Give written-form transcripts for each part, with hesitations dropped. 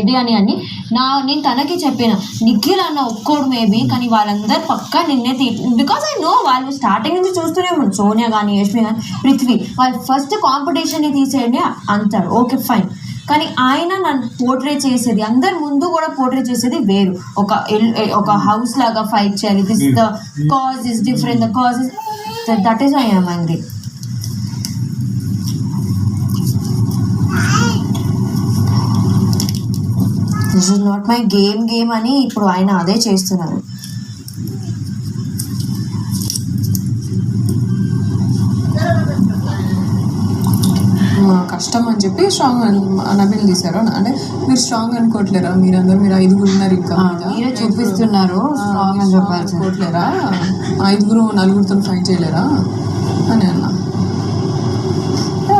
ఇది అని అని నేను తనకి చెప్పిన నిఖిల్ అన్న ఒక్కోడు మేబీ కానీ వాళ్ళందరూ పక్కా నిన్నే బికాస్ ఐ నో వాళ్ళు స్టార్టింగ్ నుంచి చూస్తూనే ఉన్నాను. సోనియా కానీ యష్మి కానీ పృథ్వీ వాళ్ళు ఫస్ట్ కాంపిటీషన్ని తీసేయండి అంటారు, ఓకే ఫైన్. కానీ ఆయన నన్ను పోర్ట్రే చేసేది అందరి ముందు కూడా పోర్ట్రే చేసేది వేరు. ఒక హౌస్ లాగా ఫైట్ చేయాలి, this the cause is different, the cause is that is I am angry. This is not my game అని ఇప్పుడు ఆయన అదే చేస్తున్నారు. కష్టం అని చెప్పి స్ట్రాంగ్ నబిల్ తీశారు. అంటే మీరు స్ట్రాంగ్ అనుకోవట్లేరా? మీరు ఐదుగురు ఉన్నారు, ఇంకా మీరే చూపిస్తున్నారు స్ట్రాంగ్ అని అనుకోవట్లేరా? నలుగురితో ఫైట్ చేయలేరా అని అన్నా.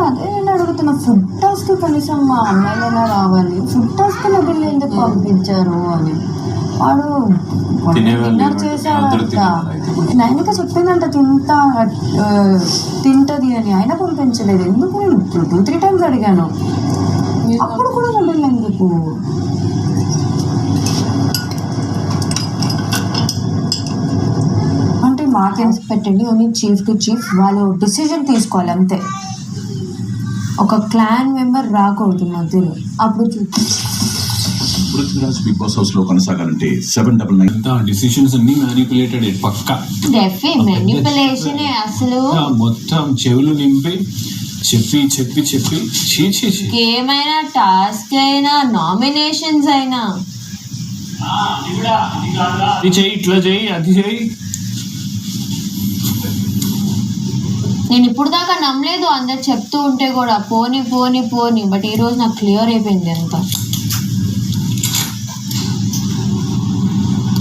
అదే నేను అడుగుతున్నా, ఫుడ్ టాస్క్ కనీసం మా అమ్మాయిలైనా రావాలి, ఫుడ్ టాస్క్ నబిల్ ఎందుకు పంపించారు అని. వాడు డిన్నర్ చేశాడంట, నైనిక చెప్పిందంట తింటది అని, అయినా పంపించలేదు. ఎందుకు? నేను 2-3 times అడిగాను, అప్పుడు కూడా నబిల్ ఎందుకు? అంటే మాకేం పెట్టండి, ఓన్లీ చీఫ్ టు చీఫ్ వాళ్ళు డిసిజన్ తీసుకోవాలి అంతే. ఒక క్లాన్ మెంబర్ రాకూడదు మధ్యలో. అప్పుడు పృథ్వీరాజ్ బిగ్ బాస్ హౌస్ లో కొనసాగాలంటే 799 డిసిషన్స్ అన్ని మ్యానిపులేటెడ్ పక్కా. మ్యానిపులేషన్ అసలు మొత్తం చెవులు నింపి చెప్పి ఏమైనా టాస్క్ అయినా నామినేషన్స్ అయినా అది చెయ్యి, ఇట్లా చెయ్యి, అది చెయ్యి. నేను ఇప్పుడు దాకా నమ్మలేదు అందరు చెప్తూ ఉంటే కూడా, పోని. బట్ ఈ రోజు నాకు క్లియర్ అయిపోయింది అంతా.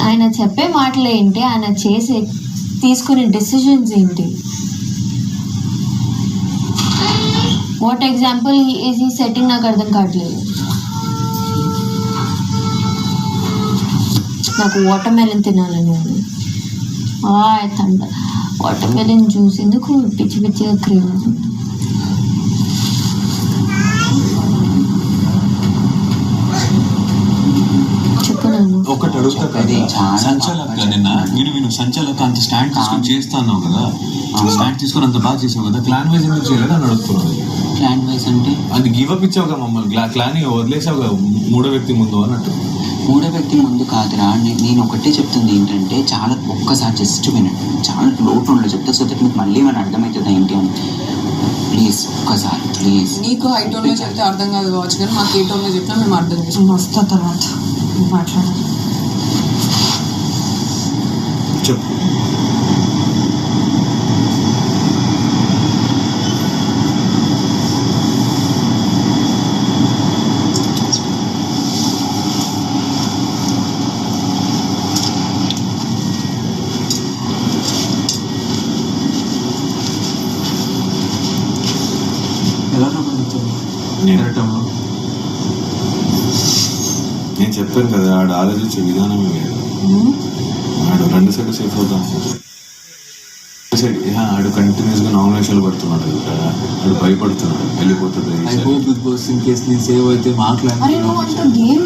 ఆయన చెప్పే మాటలు ఏంటి, ఆయన తీసుకునే డెసిషన్స్ ఏంటి? వాట్ ఎగ్జాంపుల్ ఈజ్ ఈ సెట్టింగ్ నాకు అర్థం కావట్లేదు. నాకు వాటర్ మెలన్ తినాలని ఉంది. వాటర్ మెలన్ జ్యూస్ ఎందుకు పిచ్చిగా క్రీమ్. ఒకటి అడుగుతా కదా, సంచలక నిన్న విను సంచలక అంత స్టాండ్ తీసుకొని చేస్తాను కదా, స్టాండ్ తీసుకొని అంత బాగా చేసావు కదా, క్లాన్ వైజ్ ఎందుకు చేయలేదు అని అడుగుతున్నాను. క్లాన్ వైజ్ అంటే అది గివ్ అప్ ఇచ్చావు కదా మమ్మల్ని, క్లాన్ వదిలేసావు కదా మూడో వ్యక్తి ముందు అన్నట్టు. మూడో వ్యక్తి ముందు కాదురా, నేను ఒకటే చెప్తుంది ఏంటంటే, చాలా ఒక్కసారి జస్ట్ వినండి, చాలా లోటు ఉండదు చెప్తా, సో దట్ మీకు మళ్ళీ మన అర్థమవుతుంది ఏంటి అని. ప్లీజ్ ఒక్కసారి ప్లీజ్. నీకు హై టోన్లో చెప్తే అర్థం కాదు కావచ్చు, కానీ మాకు ఏ టోన్లో చెప్పినా మేము అర్థం చేసుకుంటాం. వస్తా తర్వాత మాట్లాడాలి. చెప్పు. నేను చెప్పాను కదా, ఆడు ఆలోచించే విధానమే వేరు. ఆడు 2 సైడ్ సేఫ్ అవుతాం, ఆడు కంటిన్యూస్ గా నామినేషన్లు పడుతున్నాడు కదా, ఆడు భయపడుతున్నాడు వెళ్ళిపోతుంది. బిగ్ బాస్ ఇన్ కేస్ నేను సేవ్ అయితే అరే నువ్వు అంత గేమ్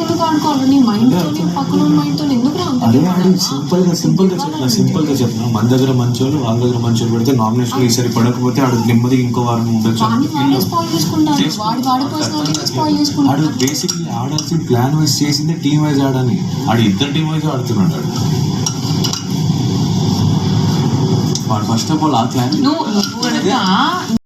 ఎందుకు ఆడుకోవాలి? నీ మైండ్ తో పక్కన మైండ్ తో ఎందుకు? అరే ఆడు సింపుల్ గా చెప్పిన, మన దగ్గర మంచోళ్ళు వాళ్ళ దగ్గర మంచోళ్ళు పెడితే నామినేషన్ ఈసారి పడకపోతే ఆడు నెమ్మదిగా ఇంకో వారం ఉండొచ్చు. ఆడు బేసిక్లీ ఆడాల్సిన ప్లాన్ వైజ్ చేసిందే టీమ్ వైజ్ ఆడని, ఆడు ఇద్దరు టీమ్ వైజ్ ఆడుతున్నాడు. ఆడు ఫస్ట్ ఆఫ్ ఆల్ ఆ క్లాన్